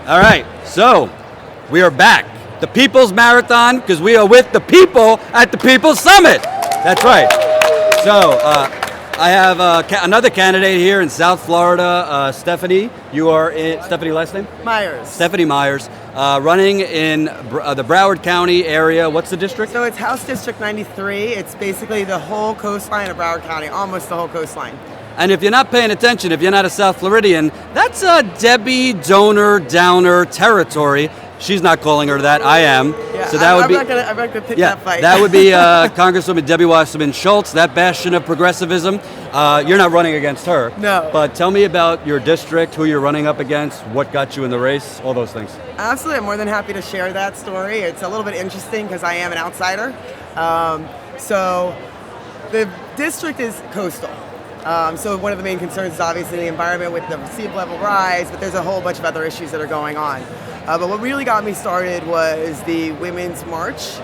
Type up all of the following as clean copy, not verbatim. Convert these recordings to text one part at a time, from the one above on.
All right, so we are back. The People's Marathon, because we are with the people at the People's Summit. That's right. So I have another candidate here in South Florida, Stephanie. You are in, Stephanie last name? Myers. Stephanie Myers, running in the Broward County area. What's the district? So it's House District 93. It's basically the whole coastline of Broward County, almost the whole coastline. And if you're not paying attention, if you're not a South Floridian, that's a Debbie Donor Downer territory. She's not calling her that. I am. Yeah, so that I'm not gonna pick that fight. That would be Congresswoman Debbie Wasserman-Schultz, that bastion of progressivism. You're not running against her. No. But tell me about your district, who you're running up against, what got you in the race, all those things. Absolutely, I'm more than happy to share that story. It's a little bit interesting because I am an outsider. So the district is coastal. So one of the main concerns is obviously the environment with the sea level rise, but there's a whole bunch of other issues that are going on. But what really got me started was the Women's March,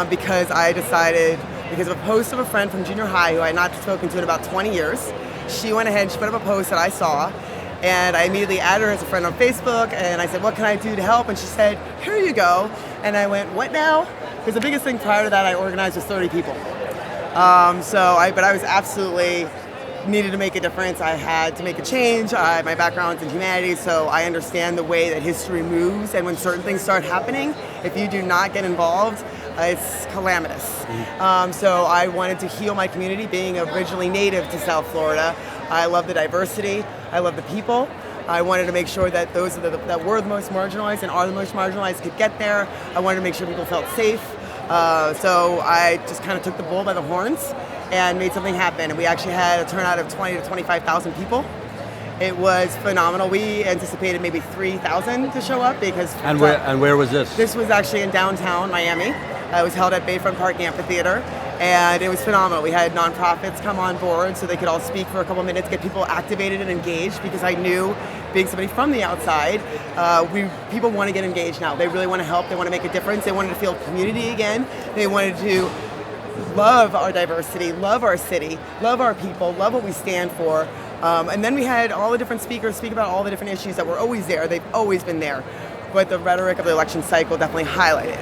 because I decided, because of a post of a friend from junior high who I had not spoken to in about 20 years, she went ahead and she put up a post that I saw, and I immediately added her as a friend on Facebook, and I said, what can I do to help? And she said, here you go. And I went, what now? Because the biggest thing prior to that I organized was 30 people. But I was absolutely needed to make a difference. I had to make a change. My background's in humanities, so I understand the way that history moves, and when certain things start happening, if you do not get involved, it's calamitous. So I wanted to heal my community, being originally native to South Florida. I love the diversity. I love the people. I wanted to make sure that those that were the most marginalized and are the most marginalized could get there. I wanted to make sure people felt safe. So I just kind of took the bull by the horns and made something happen. And we actually had a turnout of 20 to 25,000 people. It was phenomenal. We anticipated maybe 3,000 to show up because. And where was this? This was actually in downtown Miami. It was held at Bayfront Park Amphitheater, and it was phenomenal. We had nonprofits come on board so they could all speak for a couple minutes, get people activated and engaged, because I knew, being somebody from the outside, people want to get engaged now. They really want to help. They want to make a difference. They wanted to feel community again. They wanted to love our diversity, love our city, love our people, love what we stand for. And then we had all the different speakers speak about all the different issues that were always there. They've always been there. But the rhetoric of the election cycle definitely highlighted.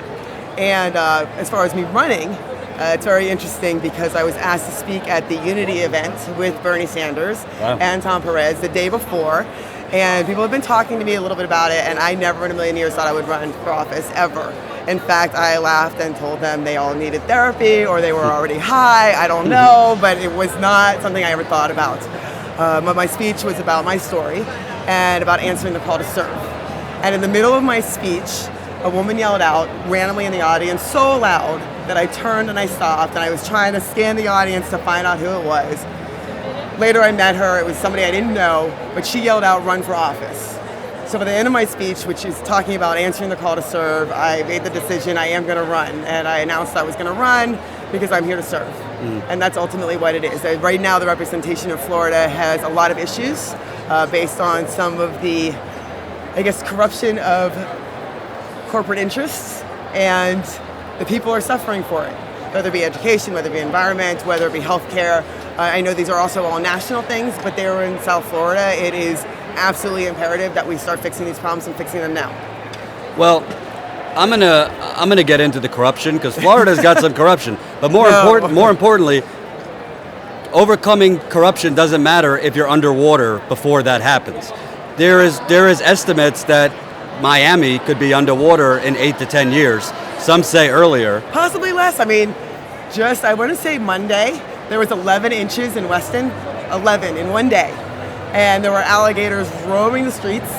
And as far as me running, it's very interesting because I was asked to speak at the Unity event with Bernie Sanders and Tom Perez the day before. And people have been talking to me a little bit about it, and I never in a million years thought I would run for office, ever. In fact, I laughed and told them they all needed therapy or they were already high. I don't know, but it was not something I ever thought about. But my speech was about my story and about answering the call to serve. And in the middle of my speech, a woman yelled out randomly in the audience so loud that I turned and I stopped, and I was trying to scan the audience to find out who it was. Later I met her. It was somebody I didn't know, but she yelled out, "Run for office." So by the end of my speech, which is talking about answering the call to serve, I made the decision I am going to run, and I announced I was going to run because I'm here to serve. And that's ultimately what it is. Right now, the representation of Florida has a lot of issues based on some of the, corruption of corporate interests, and the people are suffering for it, whether it be education, whether it be environment, whether it be healthcare. I know these are also all national things, but they're in South Florida. It is absolutely imperative that we start fixing these problems and fixing them now. Well, I'm gonna get into the corruption because Florida's got some corruption, but more importantly, overcoming corruption doesn't matter if you're underwater before that happens. There is estimates that Miami could be underwater in 8 to 10 years. Some say earlier. Possibly less. I mean, I want to say Monday, there was 11 inches in Weston, 11 in one day. And there were alligators roaming the streets.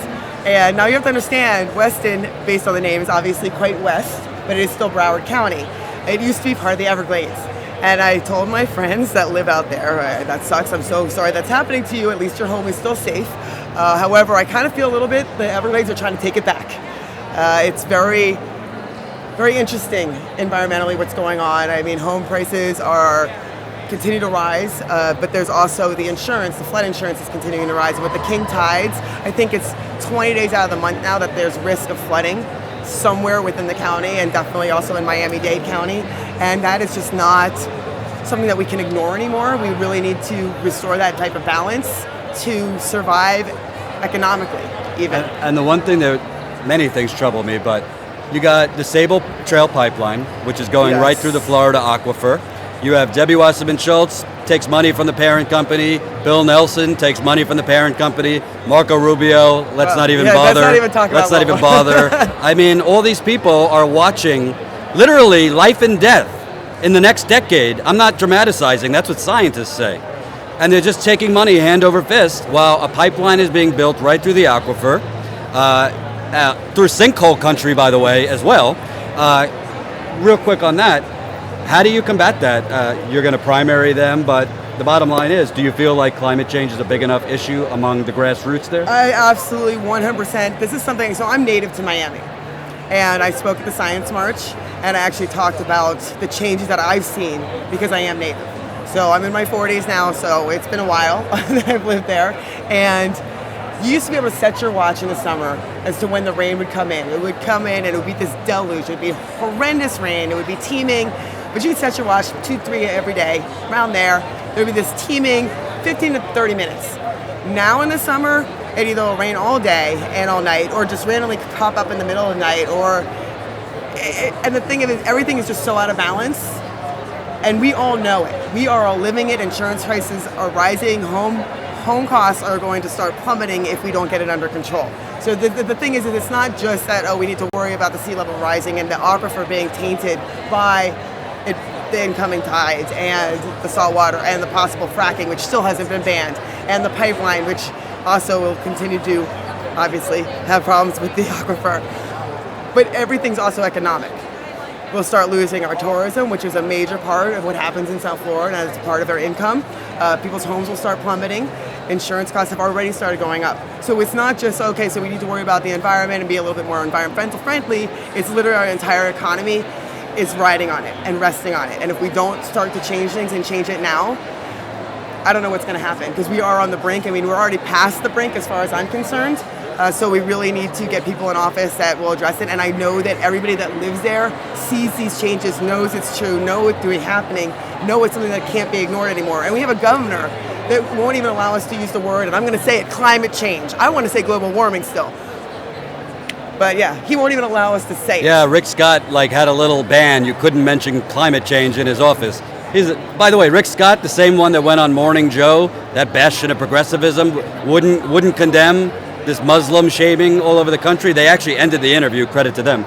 And now you have to understand, Weston, based on the name, is obviously quite west, but it is still Broward County. It used to be part of the Everglades. And I told my friends that live out there, that sucks, I'm so sorry that's happening to you, at least your home is still safe. However, I kind of feel a little bit the Everglades are trying to take it back. It's very, very interesting environmentally what's going on. I mean, home prices continue to rise, but there's also the insurance, the flood insurance is continuing to rise. And with the king tides, I think it's 20 days out of the month now that there's risk of flooding somewhere within the county, and definitely also in Miami-Dade County. And that is just not something that we can ignore anymore. We really need to restore that type of balance to survive economically, even. And the one thing that many things trouble me, but you got the Sable Trail Pipeline, which is going Yes. right through the Florida aquifer. You have Debbie Wasserman-Schultz takes money from the parent company. Bill Nelson takes money from the parent company. Marco Rubio, let's not even bother. Let's not even talk about Let's not even bother. I mean, all these people are watching literally life and death in the next decade. I'm not dramatizing. That's what scientists say. And they're just taking money hand over fist while a pipeline is being built right through the aquifer, through sinkhole country, by the way, as well. Real quick on that, how do you combat that? You're going to primary them, but the bottom line is, do you feel like climate change is a big enough issue among the grassroots there? I absolutely 100%. This is something, so I'm native to Miami. And I spoke at the Science March, and I actually talked about the changes that I've seen because I am native. So I'm in my 40s now, so it's been a while that I've lived there. And you used to be able to set your watch in the summer as to when the rain would come in. It would come in and it would be this deluge. It would be horrendous rain. It would be teeming. But you could set your watch 2, 3 every day, around there. There would be this teeming 15 to 30 minutes. Now in the summer, it either will rain all day and all night, or just randomly pop up in the middle of the night. And the thing is, everything is just so out of balance. And we all know it. We are all living it. Insurance prices are rising. Home costs are going to start plummeting if we don't get it under control. So the thing is that it's not just that, we need to worry about the sea level rising and the aquifer being tainted by the incoming tides and the salt water and the possible fracking, which still hasn't been banned, and the pipeline, which also will continue to obviously have problems with the aquifer. But everything's also economic. We'll start losing our tourism, which is a major part of what happens in South Florida, and it's part of their income. People's homes will start plummeting. Insurance costs have already started going up. So it's not just, okay, so we need to worry about the environment and be a little bit more environmental friendly. It's literally our entire economy is riding on it and resting on it. And if we don't start to change things and change it now, I don't know what's going to happen, because we are on the brink. I mean, we're already past the brink as far as I'm concerned. So we really need to get people in office that will address it. And I know that everybody that lives there sees these changes, knows it's true, know it's doing happening, know it's something that can't be ignored anymore. And we have a governor that won't even allow us to use the word, and I'm going to say it, climate change. I want to say global warming still. But yeah, he won't even allow us to say it. Yeah, Rick Scott had a little ban. You couldn't mention climate change in his office. By the way, Rick Scott, the same one that went on Morning Joe, that bastion of progressivism, wouldn't condemn this Muslim shaming all over the country. They actually ended the interview, credit to them.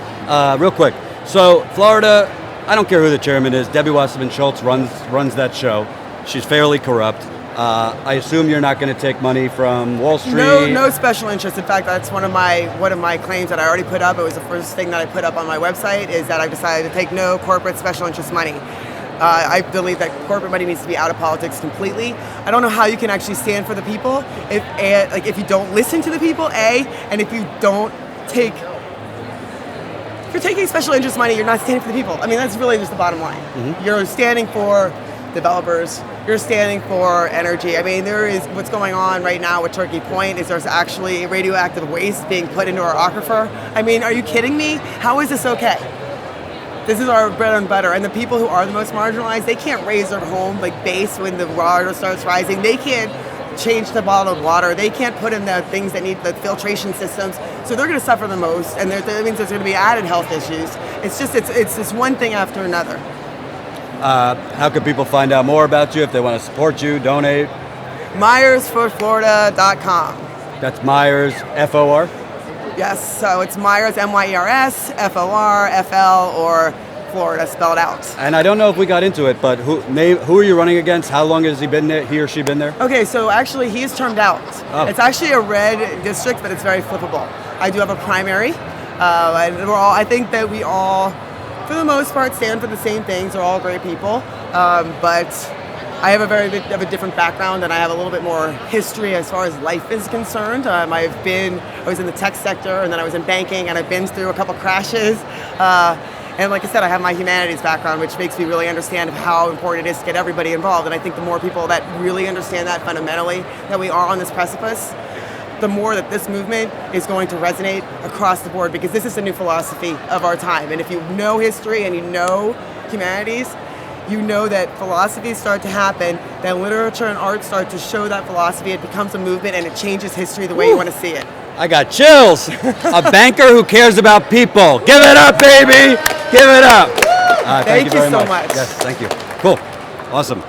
Real quick, so Florida, I don't care who the chairman is, Debbie Wasserman-Schultz runs that show. She's fairly corrupt. I assume you're not going to take money from Wall Street. No special interest. In fact, that's one of my claims that I already put up. It was the first thing that I put up on my website, is that I've decided to take no corporate special interest money. I believe that corporate money needs to be out of politics completely. I don't know how you can actually stand for the people if you don't listen to the people, and if you don't take. If you're taking special interest money, you're not standing for the people. I mean, that's really just the bottom line. Mm-hmm. You're standing for developers. You're standing for energy. I mean, there is what's going on right now with Turkey Point is there's actually radioactive waste being put into our aquifer. I mean, are you kidding me? How is this okay? This is our bread and butter, and the people who are the most marginalized, they can't raise their home base when the water starts rising. They can't change the bottled water. They can't put in the things that need the filtration systems. So they're going to suffer the most, and that means there's going to be added health issues. It's just it's this one thing after another. How can people find out more about you if they want to support you, donate? MyersForFlorida.com. That's Myers, F-O-R? Yes, so it's Myers, M-Y-E-R-S, F-O-R, F-L, or Florida spelled out. And I don't know if we got into it, but who are you running against? How long has he or she been there? Okay, so actually he's termed out. Oh. It's actually a red district, but it's very flippable. I do have a primary, and I think that we all, for the most part, stand for the same things. They're all great people, but I have a very bit of a different background, and I have a little bit more history as far as life is concerned. I was in the tech sector, and then I was in banking, and I've been through a couple crashes. And like I said, I have my humanities background, which makes me really understand how important it is to get everybody involved. And I think the more people that really understand that fundamentally, that we are on this precipice, the more that this movement is going to resonate across the board, because this is the new philosophy of our time. And if you know history and you know humanities, you know that philosophies start to happen, that literature and art start to show that philosophy. It becomes a movement, and it changes history the way you want to see it. I got chills. A banker who cares about people. Give it up, baby. Give it up. Thank you very so much. Yes, thank you. Cool. Awesome.